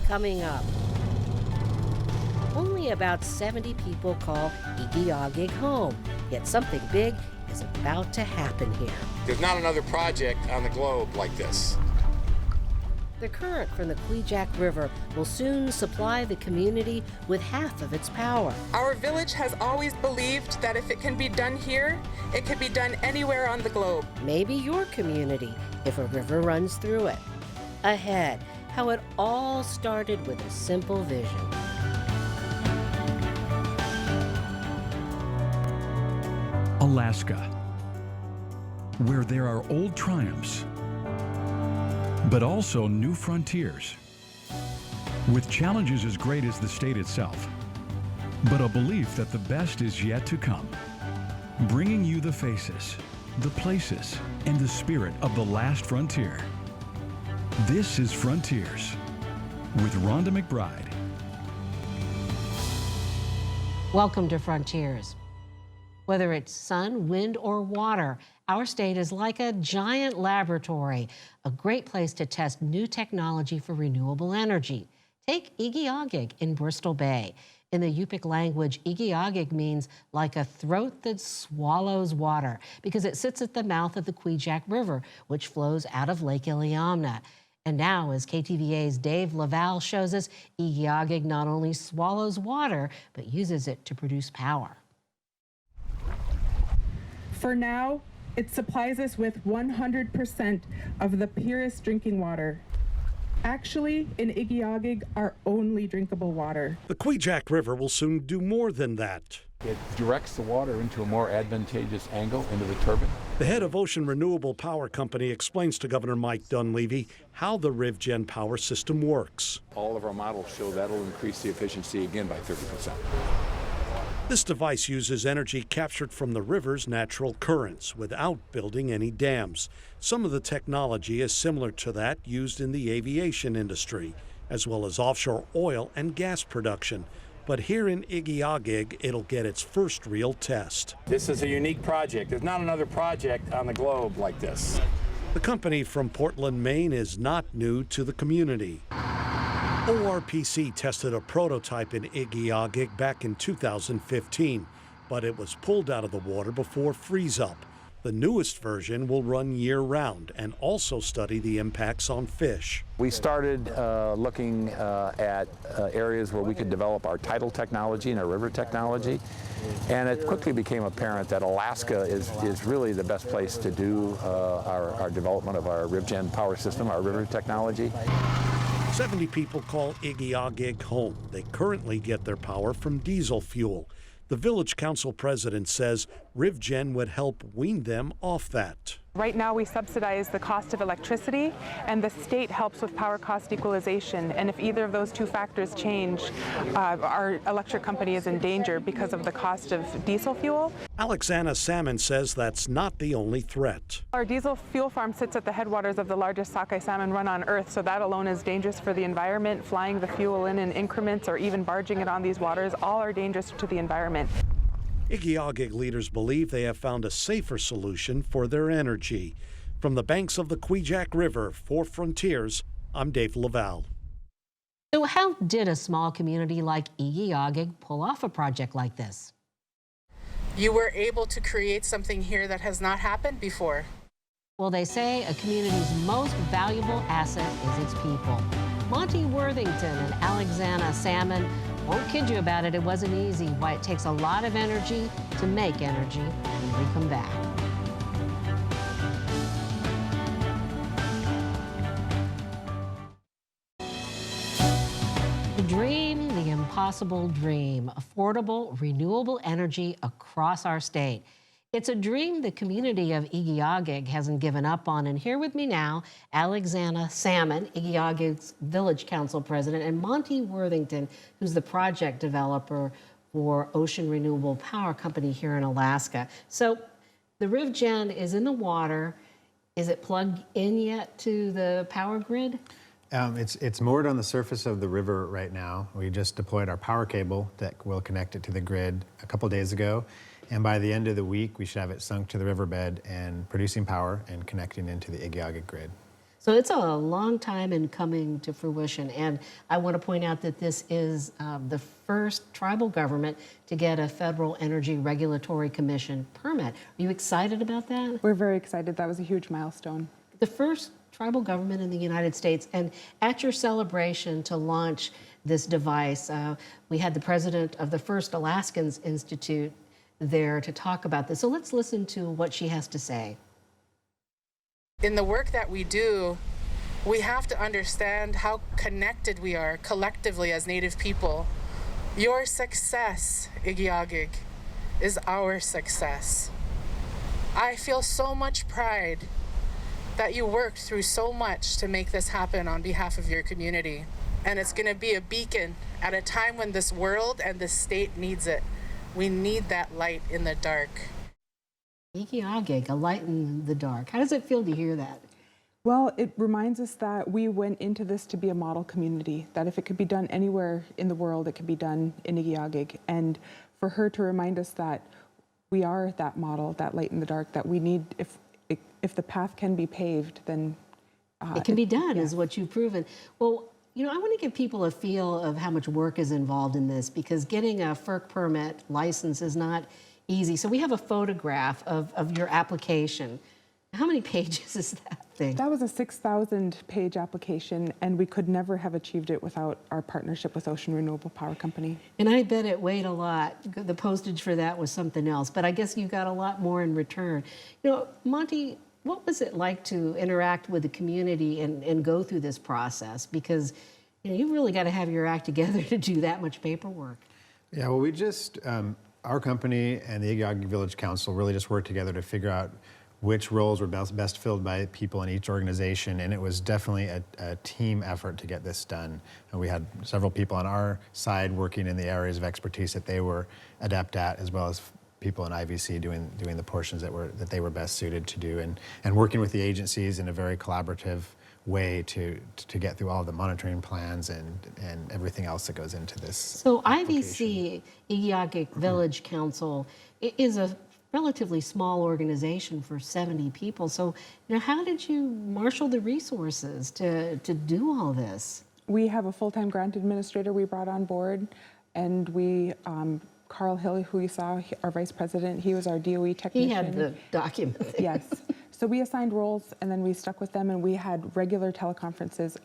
Coming up, only about 70 people call Igiugig home, yet something big is about to happen here. There's not another project on the globe like this. The current from the Kvichak River will soon supply the community with half of its power. Our village has always believed that if it can be done here, it can be done anywhere on the globe. Maybe your community, if a river runs through it. Ahead, how it all started with a simple vision. Alaska, where there are old triumphs, but also new frontiers, with challenges as great as the state itself, but a belief that the best is yet to come, bringing you the faces, the places, and the spirit of the last frontier. This is Frontiers with Rhonda McBride. Welcome to Frontiers. Whether it's sun, wind, or water, our state is like a giant laboratory, a great place to test new technology for renewable energy. Take Igiugig in Bristol Bay. In the Yupik language, Igiugig means like a throat that swallows water because it sits at the mouth of the Kvichak River, which flows out of Lake Iliamna. And now, as KTVA's Dave Laval shows us, Igiugig not only swallows water, but uses it to produce power. For now, it supplies us with 100% of the purest drinking water. Actually, in Igiugig, our only drinkable water. The Kvichak River will soon do more than that. It directs the water into a more advantageous angle into the turbine. The head of Ocean Renewable Power Company explains to Governor Mike Dunleavy how the RivGen power system works. All of our models show that'll increase the efficiency again by 30%. This device uses energy captured from the river's natural currents without building any dams. Some of the technology is similar to that used in the aviation industry, as well as offshore oil and gas production. But here in Igiugig, it'll get its first real test. This is a unique project. There's not another project on the globe like this. The company from Portland, Maine is not new to the community. ORPC tested a prototype in Igiugig back in 2015, but it was pulled out of the water before freeze-up. The newest version will run year-round and also study the impacts on fish. We started looking at areas where we could develop our tidal technology and our river technology, and it quickly became apparent that Alaska is really the best place to do our development of our RivGen power system, our river technology. 70 people call Igiugig home. They currently get their power from diesel fuel. The village council president says RivGen would help wean them off that. Right now, we subsidize the cost of electricity, and the state helps with power cost equalization. And if either of those two factors change, our electric company is in danger because of the cost of diesel fuel. Alexandra Salmon says that's not the only threat. Our diesel fuel farm sits at the headwaters of the largest sockeye salmon run on Earth, so that alone is dangerous for the environment. Flying the fuel in increments or even barging it on these waters, all are dangerous to the environment. Igiugig leaders believe they have found a safer solution for their energy. From the banks of the Kvichak River for Frontiers, I'm Dave Laval. So how did a small community like Igiugig pull off a project like this? You were able to create something here that has not happened before. Well, they say a community's most valuable asset is its people. Monty Worthington and Alexandra Salmon won't kid you about it. It wasn't easy. Why it takes a lot of energy to make energy. When we come back. The dream, the impossible dream. Affordable, renewable energy across our state. It's a dream the community of Igiugig hasn't given up on. And here with me now, Alexandra Salmon, Igiugig's Village Council President, and Monty Worthington, who's the project developer for Ocean Renewable Power Company here in Alaska. So the RivGen is in the water. Is it plugged in yet to the power grid? It's moored on the surface of the river right now. We just deployed our power cable that will connect it to the grid a couple days ago. And by the end of the week, we should have it sunk to the riverbed and producing power and connecting into the Igiugig grid. So it's a long time in coming to fruition. And I want to point out that this is the first tribal government to get a Federal Energy Regulatory Commission permit. Are you excited about that? We're very excited. That was a huge milestone. The first tribal government in the United States. And at your celebration to launch this device, we had the president of the First Alaskans Institute there to talk about this. So let's listen to what she has to say. In the work that we do, we have to understand how connected we are collectively as Native people. Your success, Igiugig, is our success. I feel so much pride that you worked through so much to make this happen on behalf of your community. And it's going to be a beacon at a time when this world and this state needs it. We need that light in the dark. Igiugig, a light in the dark. How does it feel to hear that? Well, it reminds us that we went into this to be a model community, that if it could be done anywhere in the world, it could be done in Igiugig. And for her to remind us that we are that model, that light in the dark, that we need, if the path can be paved, then it can be done, is what you've proven. Well, you know, I want to give people a feel of how much work is involved in this, because getting a FERC permit license is not easy. So we have a photograph of your application. How many pages is that thing? That was a 6,000-page application, and we could never have achieved it without our partnership with Ocean Renewable Power Company. And I bet it weighed a lot. The postage for that was something else, but I guess you got a lot more in return. You know, Monty, what was it like to interact with the community and go through this process? Because, you know, you really got to have your act together to do that much paperwork. Yeah, well, we just, our company and the Igiugig Village Council really just worked together to figure out which roles were best filled by people in each organization, and it was definitely a team effort to get this done. And we had several people on our side working in the areas of expertise that they were adept at, as well as people in IVC doing the portions that they were best suited to do, and working with the agencies in a very collaborative way to get through all the monitoring plans and everything else that goes into this. So IVC, Igiugig Village Council, is a relatively small organization for 70 people. So, you know, how did you marshal the resources to do all this? We have a full-time grant administrator we brought on board, and we, Carl Hill, who you saw, our vice president, he was our DOE technician. He had the document. Yes. So we assigned roles, and then we stuck with them, and we had regular teleconferences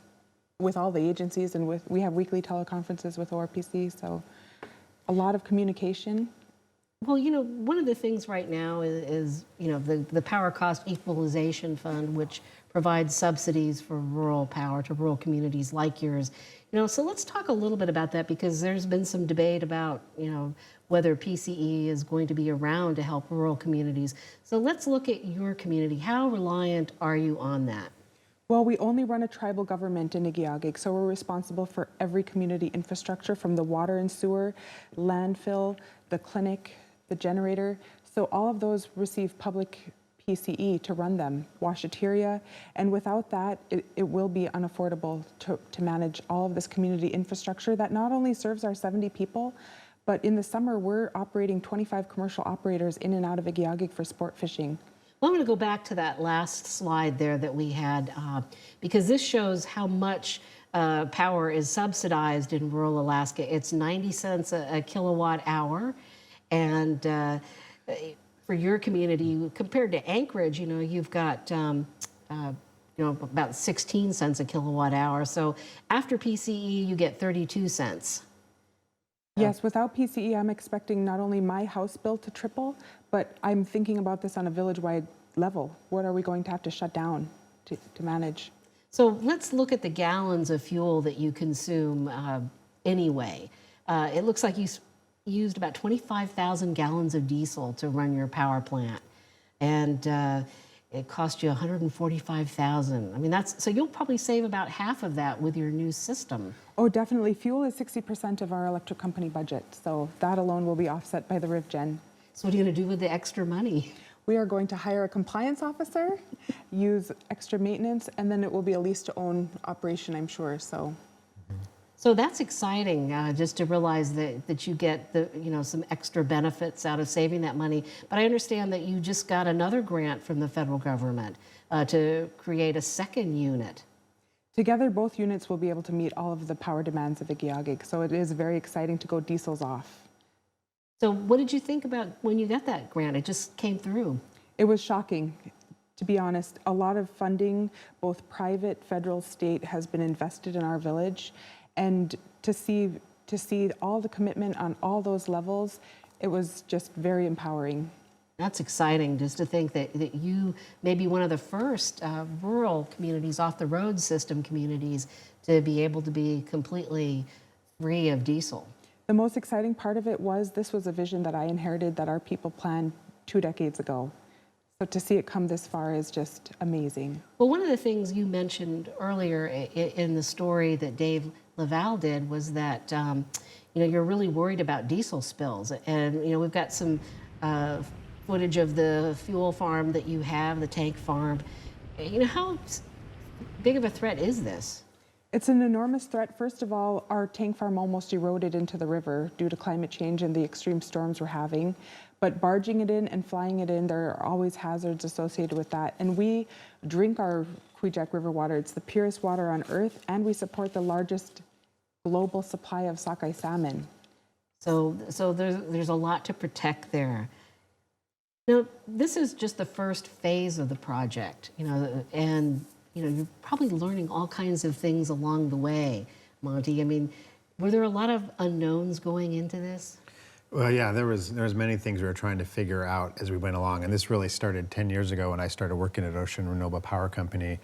with all the agencies, and we have weekly teleconferences with ORPC, so a lot of communication. Well, you know, one of the things right now is you know, the Power Cost Equalization Fund, which provides subsidies for rural power to rural communities like yours. You know, so let's talk a little bit about that, because there's been some debate about, you know, whether PCE is going to be around to help rural communities. So let's look at your community. How reliant are you on that? Well, we only run a tribal government in Igiugig, so we're responsible for every community infrastructure, from the water and sewer, landfill, the clinic, the generator. So all of those receive public PCE to run them, washateria, and without that, it will be unaffordable to manage all of this community infrastructure that not only serves our 70 people, but in the summer, we're operating 25 commercial operators in and out of Igiugig for sport fishing. Well, I'm going to go back to that last slide there that we had, because this shows how much power is subsidized in rural Alaska. It's 90 cents a kilowatt hour, and for your community, compared to Anchorage, you know, you've got you know, about 16 cents a kilowatt hour. So after PCE, you get 32 cents. Yes, without PCE, I'm expecting not only my house bill to triple, but I'm thinking about this on a village-wide level. What are we going to have to shut down to manage? So let's look at the gallons of fuel that you consume anyway. It looks like you used about 25,000 gallons of diesel to run your power plant, and it cost you $145,000. I mean, so you'll probably save about half of that with your new system. Oh, definitely. Fuel is 60% of our electric company budget, so that alone will be offset by the RivGen. So what are you going to do with the extra money? We are going to hire a compliance officer, use extra maintenance, and then it will be a lease-to-own operation, I'm sure. So that's exciting, just to realize that you get some extra benefits out of saving that money. But I understand that you just got another grant from the federal government, to create a second unit. Together, both units will be able to meet all of the power demands of Igiugig, so it is very exciting to go diesels off. So what did you think about when you got that grant? It just came through. It was shocking, to be honest. A lot of funding, both private, federal, state, has been invested in our village, and to see all the commitment on all those levels, it was just very empowering. That's exciting, just to think that you may be one of the first rural communities, off the road system communities, to be able to be completely free of diesel. The most exciting part of it was this was a vision that I inherited that our people planned 2 decades ago. So to see it come this far is just amazing. Well, one of the things you mentioned earlier in the story that Dave Laval did was that you're really worried about diesel spills, and we've got some footage of the fuel farm that you have, the tank farm. How big of a threat is this? It's an enormous threat. First of all, our tank farm almost eroded into the river due to climate change and the extreme storms we're having. But barging it in and flying it in, there are always hazards associated with that. And we drink our Kvichak River water. It's the purest water on earth, and we support the largest global supply of sockeye salmon. So there's a lot to protect there. Now, this is just the first phase of the project, and you're probably learning all kinds of things along the way, Monty. I mean, were there a lot of unknowns going into this? Well, yeah, there was many things we were trying to figure out as we went along, and this really started 10 years ago when I started working at Ocean Renewable Power Company.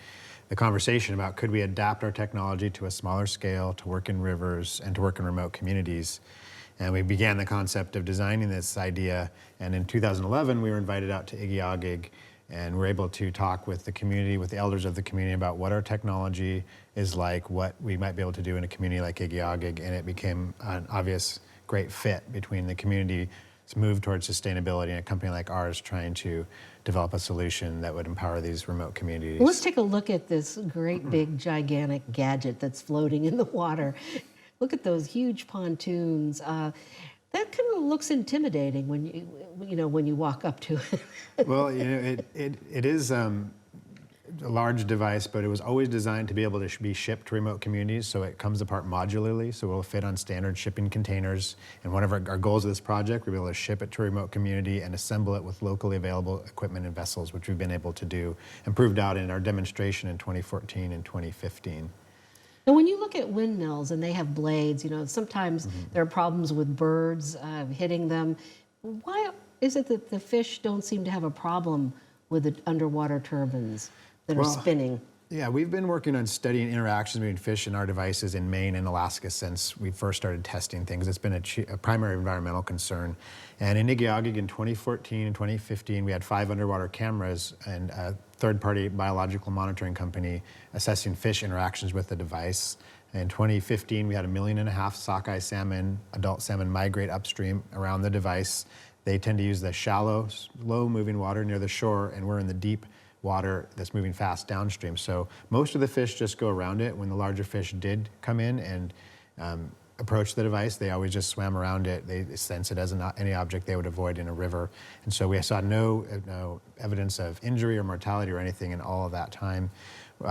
The conversation about could we adapt our technology to a smaller scale, to work in rivers, and to work in remote communities. And we began the concept of designing this idea, and in 2011 we were invited out to Igiugig, and we're able to talk with the community, with the elders of the community, about what our technology is like, what we might be able to do in a community like Igiugig, and it became an obvious great fit between the community's move towards sustainability and a company like ours trying to develop a solution that would empower these remote communities. Well, let's take a look at this great big gigantic gadget that's floating in the water. Look at those huge pontoons. That kind of looks intimidating when you walk up to it. Well, it is a large device, but it was always designed to be able to be shipped to remote communities, so it comes apart modularly, so it will fit on standard shipping containers. And one of our goals of this project, we'll be able to ship it to a remote community and assemble it with locally available equipment and vessels, which we've been able to do and proved out in our demonstration in 2014 and 2015. Now, when you look at windmills and they have blades, sometimes there are problems with birds hitting them. Why is it that the fish don't seem to have a problem with the underwater turbines that are spinning? Yeah, we've been working on studying interactions between fish and our devices in Maine and Alaska since we first started testing things. It's been a primary environmental concern. And in Igiugig in 2014 and 2015, we had 5 underwater cameras and a third-party biological monitoring company assessing fish interactions with the device. In 2015, we had 1.5 million sockeye salmon, adult salmon, migrate upstream around the device. They tend to use the shallow, slow-moving water near the shore, and we're in the deep water that's moving fast downstream. So most of the fish just go around it. When the larger fish did come in and approach the device, they always just swam around it. They sense it as any object they would avoid in a river. And so we saw no evidence of injury or mortality or anything in all of that time.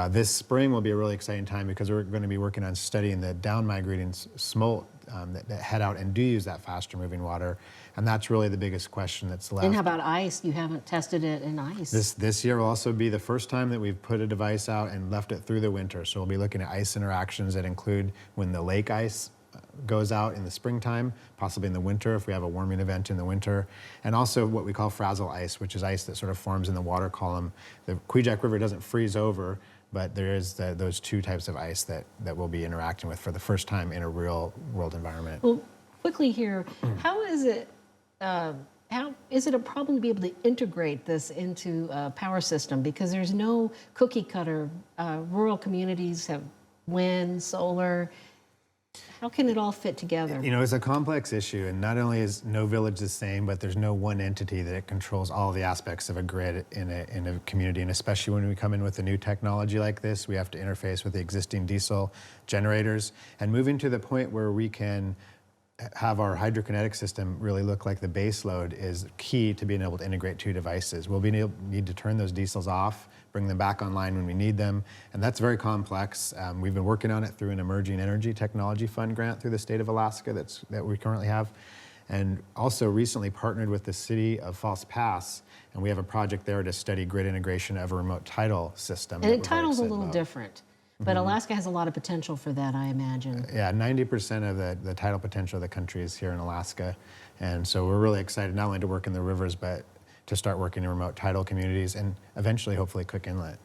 This spring will be a really exciting time because we're going to be working on studying the down-migrating smolt that head out and do use that faster moving water. And that's really the biggest question that's left. And how about ice? You haven't tested it in ice. This year will also be the first time that we've put a device out and left it through the winter. So we'll be looking at ice interactions that include when the lake ice goes out in the springtime, possibly in the winter if we have a warming event in the winter, and also what we call frazzle ice, which is ice that sort of forms in the water column. The Kvichak River doesn't freeze over, but there is those 2 types of ice that we'll be interacting with for the first time in a real world environment. Well, quickly here, how is it a problem to be able to integrate this into a power system? Because there's no cookie cutter. Rural communities have wind, solar. How can it all fit together? It's a complex issue, and not only is no village the same, but there's no one entity that controls all the aspects of a grid in a community, and especially when we come in with a new technology like this, we have to interface with the existing diesel generators, and moving to the point where we can have our hydrokinetic system really look like the base load is key to being able to integrate 2 devices. We'll need to turn those diesels off bring them back online when we need them. And that's very complex. We've been working on it through an Emerging Energy Technology Fund grant through the state of Alaska that we currently have. And also recently partnered with the city of False Pass, and we have a project there to study grid integration of a remote tidal system. And tidal's a little different, but Alaska has a lot of potential for that, I imagine. Yeah, 90% of the tidal potential of the country is here in Alaska. And so we're really excited not only to work in the rivers, but to start working in remote tidal communities and eventually, hopefully, Cook Inlet.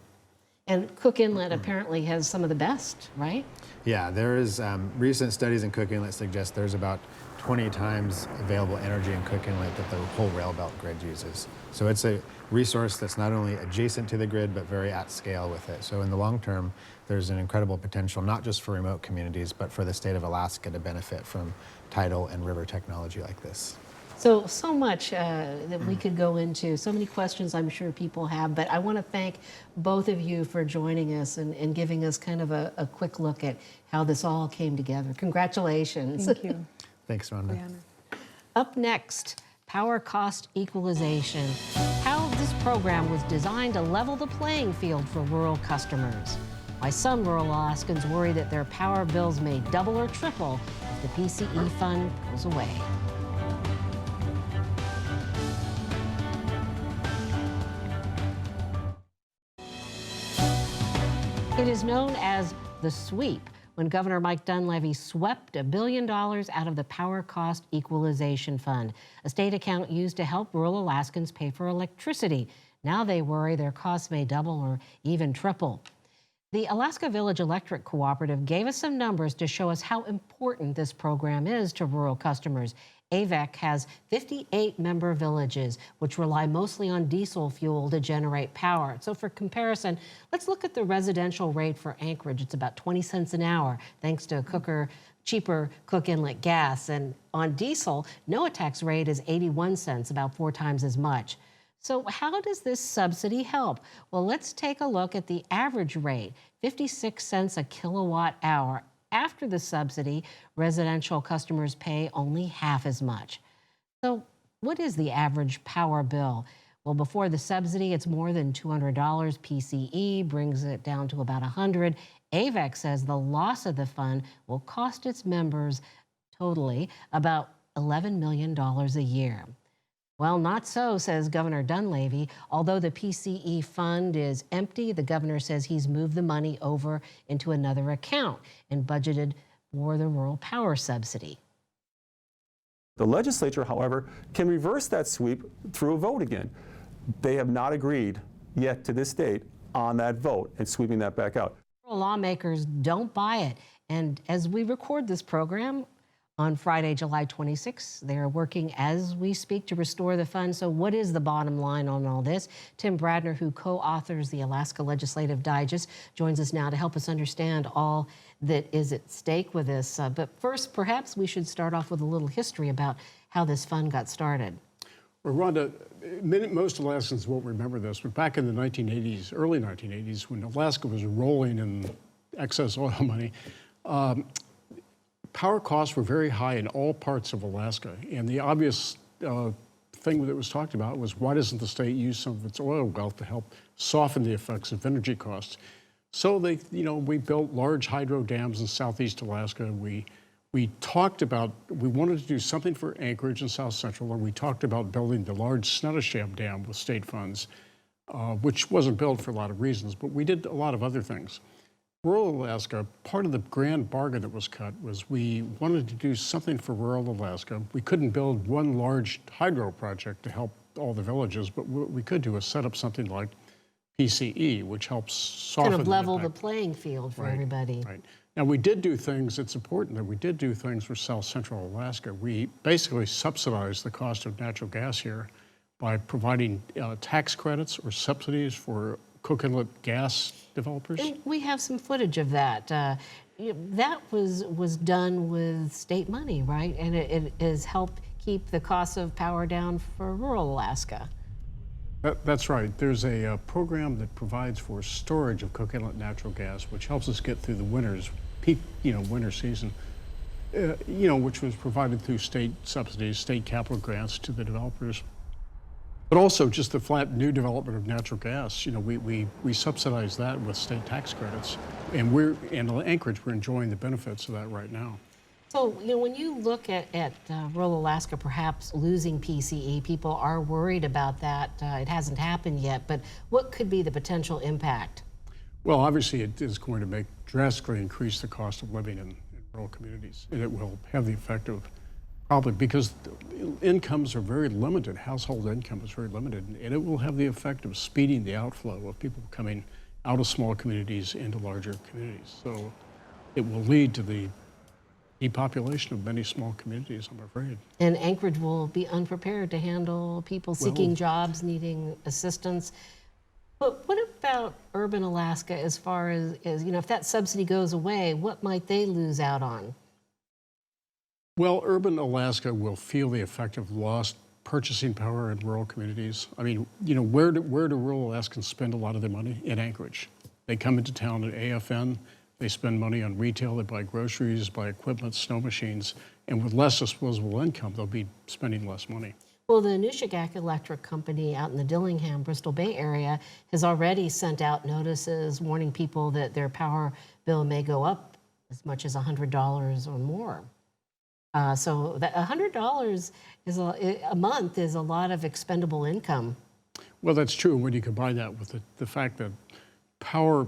And Cook Inlet apparently has some of the best, right? Yeah, there is recent studies in Cook Inlet suggest there's about 20 times available energy in Cook Inlet that the whole rail belt grid uses. So it's a resource that's not only adjacent to the grid, but very at scale with it. So in the long term, there's an incredible potential, not just for remote communities, but for the state of Alaska to benefit from tidal and river technology like this. So much that we could go into, so many questions I'm sure people have, but I want to thank both of you for joining us and giving us kind of a quick look at how this all came together. Congratulations. Thank you. Thanks, Rhonda. Up next, power cost equalization, how this program was designed to level the playing field for rural customers. Why some rural Alaskans worry that their power bills may double or triple if the PCE fund goes away. It is known as the sweep, when Governor Mike Dunleavy swept $1 billion out of the Power Cost Equalization Fund, a state account used to help rural Alaskans pay for electricity. Now they worry their costs may double or even triple. The Alaska Village Electric Cooperative gave us some numbers to show us how important this program is to rural customers. AVEC has 58 member villages, which rely mostly on diesel fuel to generate power. So for comparison, let's look at the residential rate for Anchorage. It's about 20 cents an hour, thanks to cheaper Cook Inlet gas. And on diesel, NOAA rate is 81 cents, about 4 times as much. So how does this subsidy help? Well, let's take a look at the average rate, 56 cents a kilowatt hour. After the subsidy, residential customers pay only half as much. So what is the average power bill? Well, before the subsidy, it's more than $200. PCE brings it down to about $100. AVEC says the loss of the fund will cost its members totally about $11 million a year. Well, not so, says Governor Dunleavy. Although the PCE fund is empty, the governor says he's moved the money over into another account and budgeted for the rural power subsidy. The legislature, however, can reverse that sweep through a vote again. They have not agreed yet to this date on that vote and sweeping that back out. Rural lawmakers don't buy it. And as we record this program, on Friday, July 26th, they're working as we speak to restore the fund. So what is the bottom line on all this? Tim Bradner, who co-authors the Alaska Legislative Digest, joins us now to help us understand all that is at stake with this. But first, perhaps we should start off with a little history about how this fund got started. Well, Rhonda, most Alaskans won't remember this, but back in the 1980s, early 1980s, when Alaska was rolling in excess oil money, power costs were very high in all parts of Alaska. And the obvious thing that was talked about was, why doesn't the state use some of its oil wealth to help soften the effects of energy costs? So we built large hydro dams in southeast Alaska. We talked about, we wanted to do something for Anchorage and South Central, and we talked about building the large Snettisham Dam with state funds, which wasn't built for a lot of reasons, but we did a lot of other things. Rural Alaska, part of the grand bargain that was cut was we wanted to do something for rural Alaska. We couldn't build one large hydro project to help all the villages, but what we could do is set up something like PCE, which helps soften kind of level the impact. playing field for everybody. Right. Now, we did do things, it's important that we did do things for South Central Alaska. We basically subsidized the cost of natural gas here by providing tax credits or subsidies for Cook Inlet gas developers. And we have some footage of that. That was done with state money, right? And it has helped keep the cost of power down for rural Alaska. That's right. There's a program that provides for storage of Cook Inlet natural gas, which helps us get through the peak winter season, which was provided through state subsidies, state capital grants to the developers. But also just the flat new development of natural gas. You know, we subsidize that with state tax credits. And in Anchorage, we're enjoying the benefits of that right now. So, you know, when you look at rural Alaska perhaps losing PCE, people are worried about that. It hasn't happened yet, but what could be the potential impact? Well, obviously it is going to drastically increase the cost of living in rural communities. And it will have the effect of probably, because incomes are very limited, household income is very limited, and it will have the effect of speeding the outflow of people coming out of small communities into larger communities. So it will lead to the depopulation of many small communities, I'm afraid. And Anchorage will be unprepared to handle people seeking jobs, needing assistance. But what about urban Alaska as far as, you know, if that subsidy goes away, what might they lose out on? Well, urban Alaska will feel the effect of lost purchasing power in rural communities. I mean, you know, where do rural Alaskans spend a lot of their money? In Anchorage. They come into town at AFN, they spend money on retail, they buy groceries, buy equipment, snow machines, and with less disposable income, they'll be spending less money. Well, the Igiugug Electric Company out in the Dillingham, Bristol Bay area has already sent out notices warning people that their power bill may go up as much as $100 or more. So that $100 is a month is a lot of expendable income. Well, that's true when you combine that with the fact that power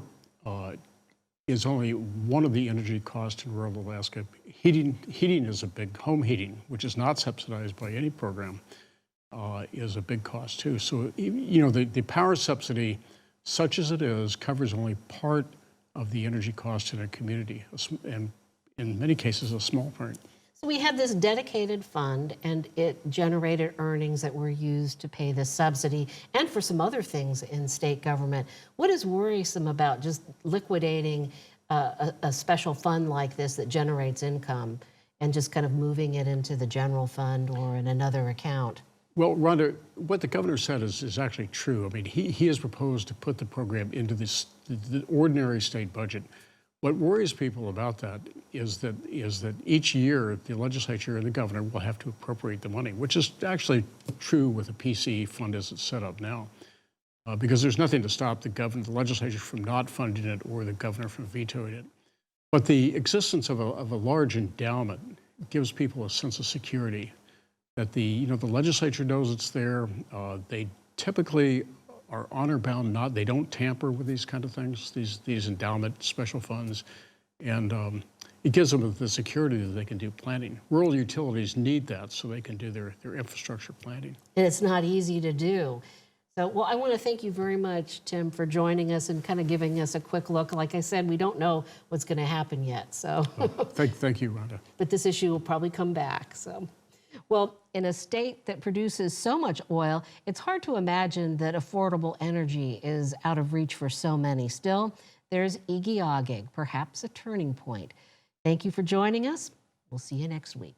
is only one of the energy costs in rural Alaska. Heating is a big, home heating, which is not subsidized by any program, is a big cost too. So, you know, the power subsidy, such as it is, covers only part of the energy cost in a community, and in many cases, a small part. So we had this dedicated fund, and it generated earnings that were used to pay the subsidy and for some other things in state government. What is worrisome about just liquidating a special fund like this that generates income and just kind of moving it into the general fund or in another account? Well, Rhonda, what the governor said is actually true. I mean, he has proposed to put the program into the ordinary state budget. What worries people about that is that each year the legislature and the governor will have to appropriate the money, which is actually true with the PCE fund as it's set up now, because there's nothing to stop the legislature from not funding it or the governor from vetoing it. But the existence of a large endowment gives people a sense of security that the legislature knows it's there. They typically are honor bound, they don't tamper with these kind of things, these endowment special funds, and it gives them the security that they can do planning. Rural utilities need that so they can do their infrastructure planning. And it's not easy to do. So, well, I want to thank you very much, Tim, for joining us and kind of giving us a quick look. Like I said, we don't know what's going to happen yet. So, thank you, Rhonda. But this issue will probably come back. So. Well, in a state that produces so much oil, it's hard to imagine that affordable energy is out of reach for so many. Still, there's Igiugig, perhaps a turning point. Thank you for joining us. We'll see you next week.